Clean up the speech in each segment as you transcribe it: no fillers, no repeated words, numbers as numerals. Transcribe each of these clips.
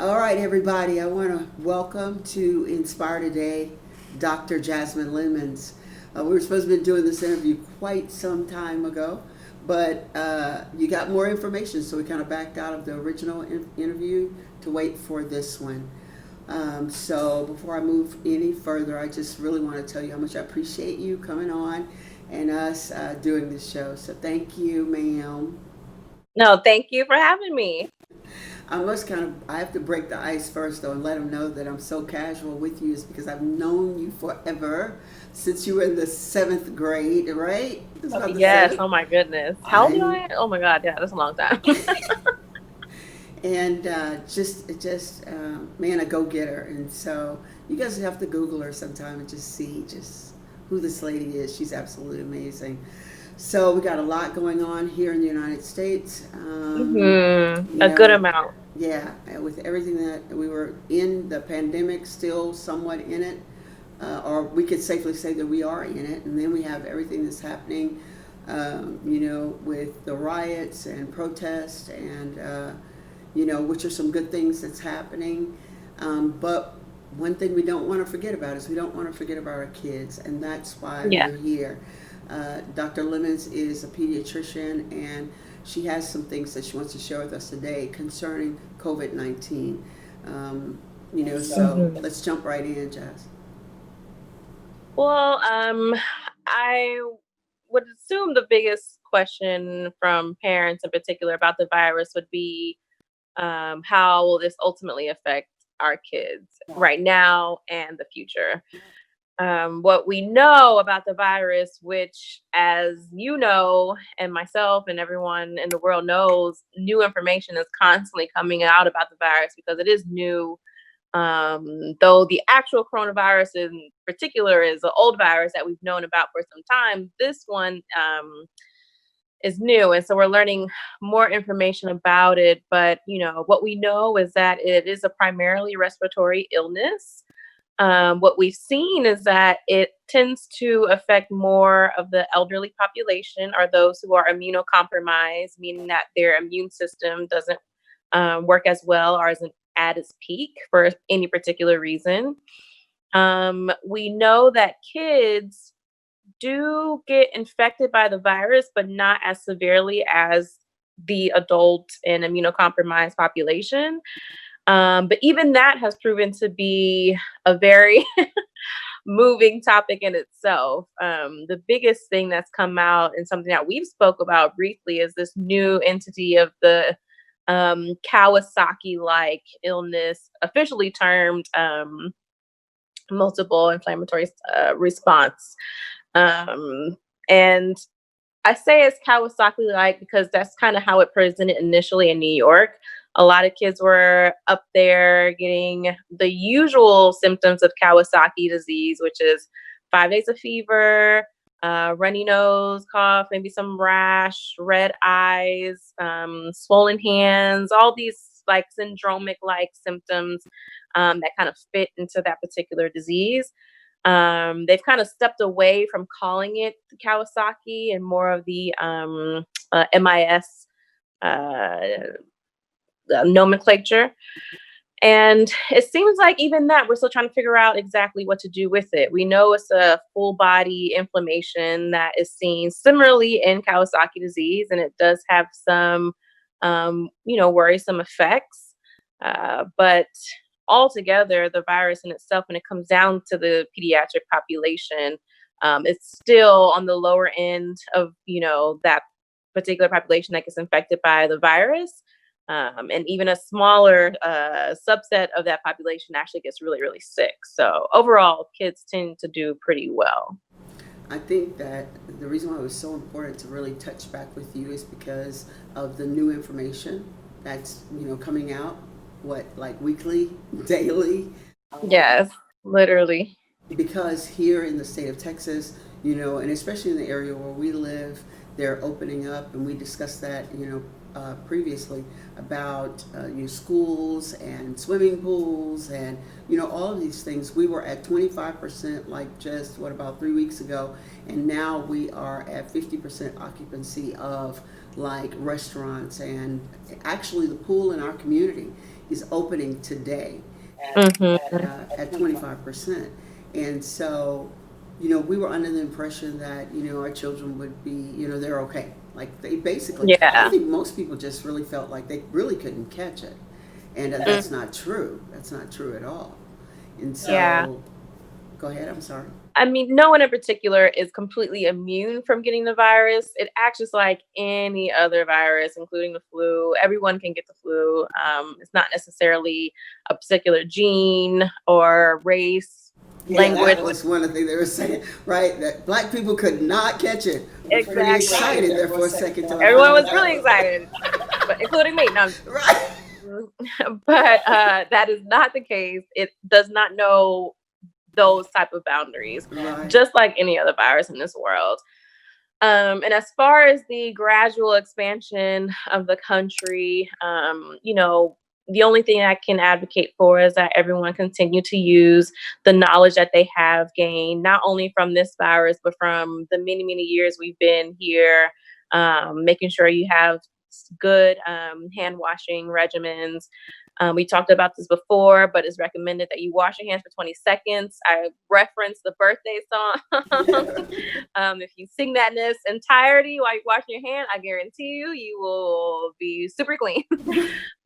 All right, everybody, I want to welcome to Inspire Today, Dr. Jazmine Lemmons. We were supposed to be doing this interview quite some time ago, but you got more information, so we kind of backed out of the original interview to wait for this one. So before I move any further, I just really want to tell you how much I appreciate you coming on and us doing this show. So thank you, ma'am. No, thank you for having me. I have to break the ice first though and let them know that I'm so casual with you is because I've known you forever since you were in the seventh grade, right? I was about to Yes, say. oh my goodness. How old am I I? Oh my God, yeah, that's a long time. and man, a go getter. And so you guys have to Google her sometime and just see just who this lady is. She's absolutely amazing. So we got a lot going on here in the United States. You A good know, amount. yeah, with everything that we were in the pandemic, still somewhat in it, or we could safely say that we are in it. And then we have everything that's happening, with the riots and protests, and which are some good things that's happening. But one thing we don't want to forget about is we don't want to forget about our kids, and that's why Yeah. we're here. Dr. Lemmons is a pediatrician, and she has some things that she wants to share with us today concerning COVID-19. So hmm let's jump right in, Jazz. Well, I would assume the biggest question from parents in particular about the virus would be how will this ultimately affect our kids right now and the future? What we know about the virus, which, as you know, and myself and everyone in the world knows, new information is constantly coming out about the virus because it is new. Though the actual coronavirus in particular is an old virus that we've known about for some time, this one is new. And so we're learning more information about it. But, what we know is that it is a primarily respiratory illness. What we've seen is that it tends to affect more of the elderly population or those who are immunocompromised, meaning that their immune system doesn't work as well or isn't at its peak for any particular reason. We know that kids do get infected by the virus, but not as severely as the adult and immunocompromised population. But even that has proven to be a very moving topic in itself. The biggest thing that's come out and something that we've spoke about briefly is this new entity of the Kawasaki-like illness, officially termed multiple inflammatory response. Um, and I say it's Kawasaki-like because that's kind of how it presented initially in New York. A lot of kids were up there getting the usual symptoms of Kawasaki disease, which is 5 days of fever, runny nose, cough, maybe some rash, red eyes, swollen hands, all these like syndromic like symptoms that kind of fit into that particular disease. They've kind of stepped away from calling it Kawasaki and more of the MIS uh, nomenclature. And it seems like even that we're still trying to figure out exactly what to do with it. We know it's a full body inflammation that is seen similarly in Kawasaki disease, and it does have some, worrisome effects. But altogether, the virus in itself, when it comes down to the pediatric population, it's still on the lower end of that particular population that gets infected by the virus. And even a smaller subset of that population actually gets really, really sick. So overall, kids tend to do pretty well. I think that the reason why it was so important to really touch back with you is because of the new information that's coming out, what, like weekly, daily. Yes, literally. Because here in the state of Texas, and especially in the area where we live, they're opening up, and we discussed that, previously about schools and swimming pools and all of these things. We were at 25%, like just what about 3 weeks ago, and now we are at 50% occupancy of like restaurants and actually the pool in our community. is opening today Mm-hmm. at 25%. And so, we were under the impression that, our children would be, they're okay. Like they basically, I Yeah. think most people just really felt like they really couldn't catch it. And Mm, that's not true. That's not true at all. And yeah. so, go ahead, I'm sorry. I mean, no one in particular is completely immune from getting the virus. It acts just like any other virus, including the flu. Everyone can get the flu. It's not necessarily a particular gene or race, Yeah, language. that was one of the things they were saying, right? That black people could not catch it. We were pretty Exactly. excited there for a second till we Everyone found was out really it was excited, but including me. No, right. but that is not the case. It does not know those type of boundaries, Right. just like any other virus in this world. And as far as the gradual expansion of the country, the only thing I can advocate for is that everyone continue to use the knowledge that they have gained, not only from this virus, but from the many, many years we've been here, making sure you have good hand washing regimens. We talked about this before, but it's recommended that you wash your hands for 20 seconds. I referenced the birthday song. If you sing that in its entirety while you're washing your hand, I guarantee you will be super clean.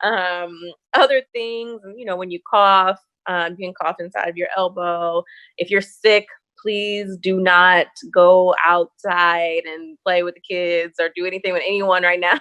um, Other things, when you cough, you can cough inside of your elbow. If you're sick, please do not go outside and play with the kids or do anything with anyone right now.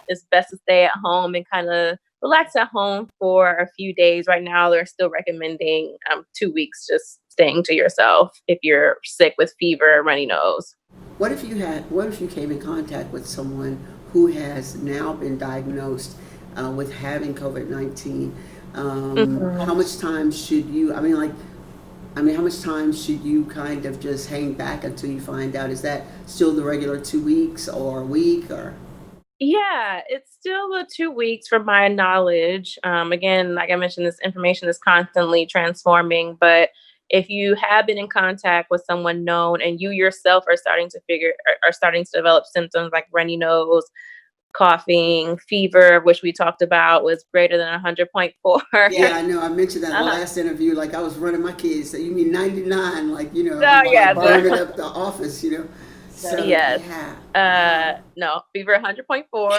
It's best to stay at home and kind of relax at home for a few days. Right now, they're still recommending 2 weeks just staying to yourself if you're sick with fever, runny nose. What if you came in contact with someone who has now been diagnosed with having COVID-19? Mhm. How much time should you, how much time should you kind of just hang back until you find out? Is that still the regular 2 weeks or a week or? Yeah, it's still the 2 weeks from my knowledge. Again, like I mentioned, this information is constantly transforming. But if you have been in contact with someone known and you yourself are starting to develop symptoms like runny nose, coughing, fever, which we talked about was greater than 100.4. Yeah, I know. I mentioned that in the uh, last interview. Like I was running my kids. So you mean 99? Like so I'm yeah, like burning up the office. So yes. yeah, wow. No, fever 100.4 or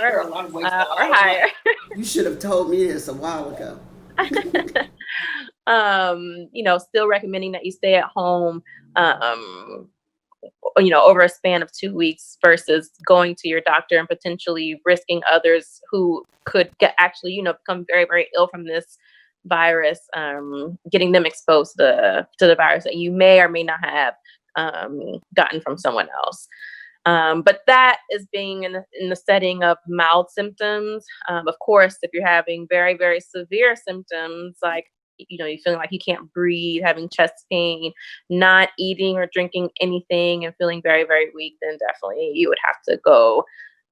higher. You should have told me this a while ago. Still recommending that you stay at home, um, over a span of 2 weeks versus going to your doctor and potentially risking others who could actually, become very, very ill from this virus, getting them exposed to the virus that you may or may not have gotten from someone else. But that is being in the setting of mild symptoms. Of course, if you're having very, very severe symptoms, like, you're feeling like you can't breathe, having chest pain, not eating or drinking anything, and feeling very, very weak, then definitely you would have to go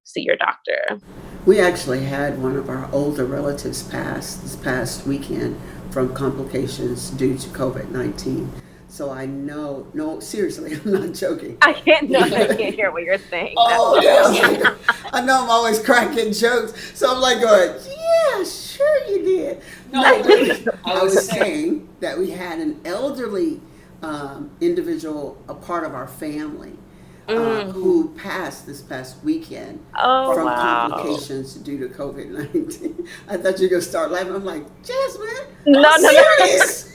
see your doctor. We actually had one of our older relatives pass this past weekend from complications due to COVID-19. So I know, no, seriously, I'm not joking. I can't know. I can't hear what you're saying. That's Oh, funny. yeah. I know I'm always cracking jokes. So I'm like going, yeah, sure you did. No, I was saying that we had an elderly individual, a part of our family, Mhm. who passed this past weekend Oh from wow. complications due to COVID-19. I thought you were going to start laughing. I'm like, Jasmine, I'm No, no, no. serious.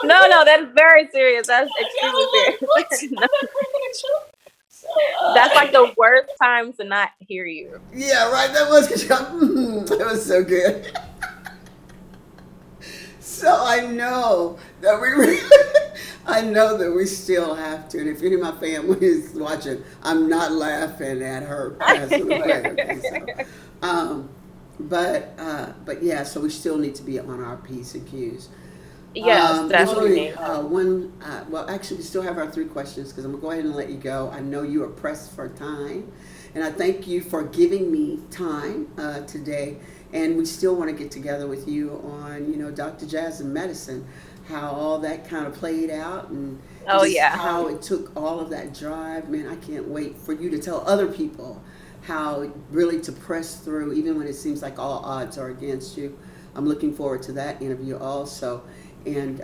No, no, that's very serious. That's extremely serious. No, that's like the worst time to not hear you. Yeah, right. That was good. That was so good. So I know that I know that we still have to. And if any of my family is watching, I'm not laughing at her passing away. Okay, so, um, but yeah, so we still need to be on our P's and Q's. Yes, There's only definitely. one. Well, actually, we still have our three questions because I'm gonna go ahead and let you go. I know you are pressed for time, and I thank you for giving me time today. And we still want to get together with you on, Dr. Jazz and medicine, how all that kind of played out, and Oh just yeah. how it took all of that drive. Man, I can't wait for you to tell other people how really to press through even when it seems like all odds are against you. I'm looking forward to that interview also. And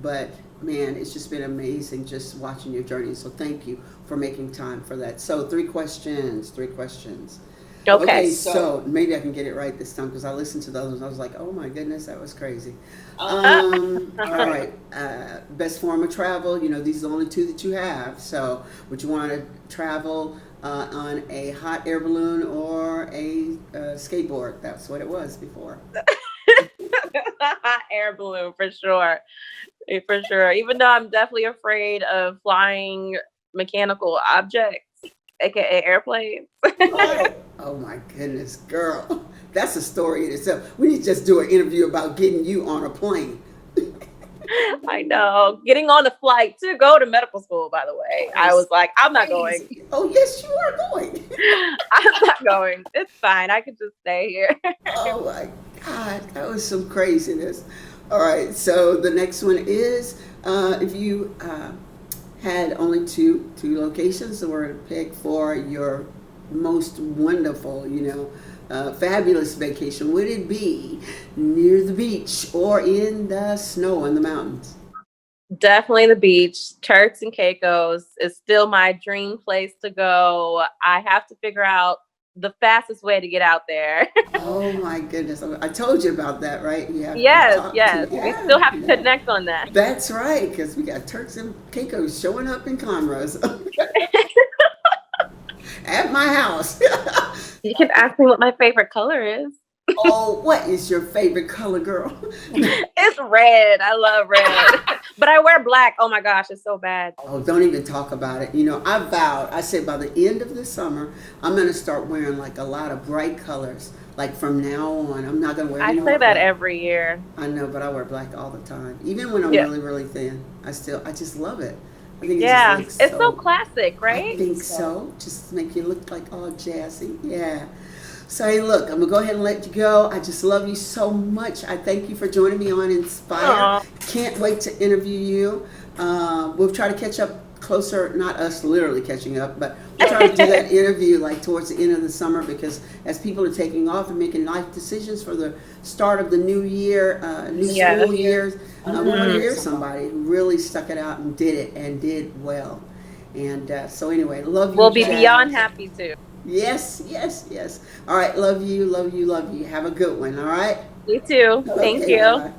but man, it's just been amazing just watching your journey. So thank you for making time for that. So three questions. Okay. Okay, so maybe I can get it right this time because I listened to the others. I was like, oh my goodness, that was crazy. All right. Best form of travel. You know, these are the only two that you have. So, would you want to travel on a hot air balloon or a skateboard? That's what it was before. Air balloon for sure. For sure. Even though I'm definitely afraid of flying mechanical objects, aka airplanes. Oh, oh my goodness, girl. That's a story in itself. We need to just do an interview about getting you on a plane. I know. Getting on the flight to go to medical school, by the way. I was like, I'm not going. Oh, yes, you are going. I'm not going. It's fine. I can just stay here. Oh my God, that was some craziness. All right, so the next one is if you had only two locations that were to pick for your most wonderful, fabulous vacation, would it be near the beach or in the snow in the mountains? Definitely the beach. Turks and Caicos is still my dream place to go. I have to figure out the fastest way to get out there. Oh my goodness, I told you about that, right? You have to Yes, talk to, yes. We yeah, still have to yeah. connect on that. That's right, because we got Turks and Caicos showing up in Conroe's at my house. You can ask me what my favorite color is. Oh, what is your favorite color, girl? It's red. I love red. But I wear black. Oh my gosh, it's so bad. Oh, don't even talk about it. I vowed, I said by the end of the summer, I'm going to start wearing like a lot of bright colors. Like from now on, I'm not going to wear I any say more that black. every year. I know, but I wear black all the time. Even when I'm Yeah. really, really thin, I just love it. I think it Yeah. just looks It's so so, classic, I right? think so. Just make you look like all jazzy. Yeah. So, hey, look, I'm going to go ahead and let you go. I just love you so much. I thank you for joining me on Inspire. Aw. Can't wait to interview you. We'll try to catch up closer, not us literally catching up, but we'll try to do that interview like towards the end of the summer because as people are taking off and making life decisions for the start of the new year, new Yes. school years, we want to Mhm. hear somebody who really stuck it out and did it and did well. And so anyway, love you, We'll be Jazz. beyond happy too. Yes, yes, yes. All right, love you, love you, love you. Have a good one, all right? You too. Thank Okay, you. bye-bye.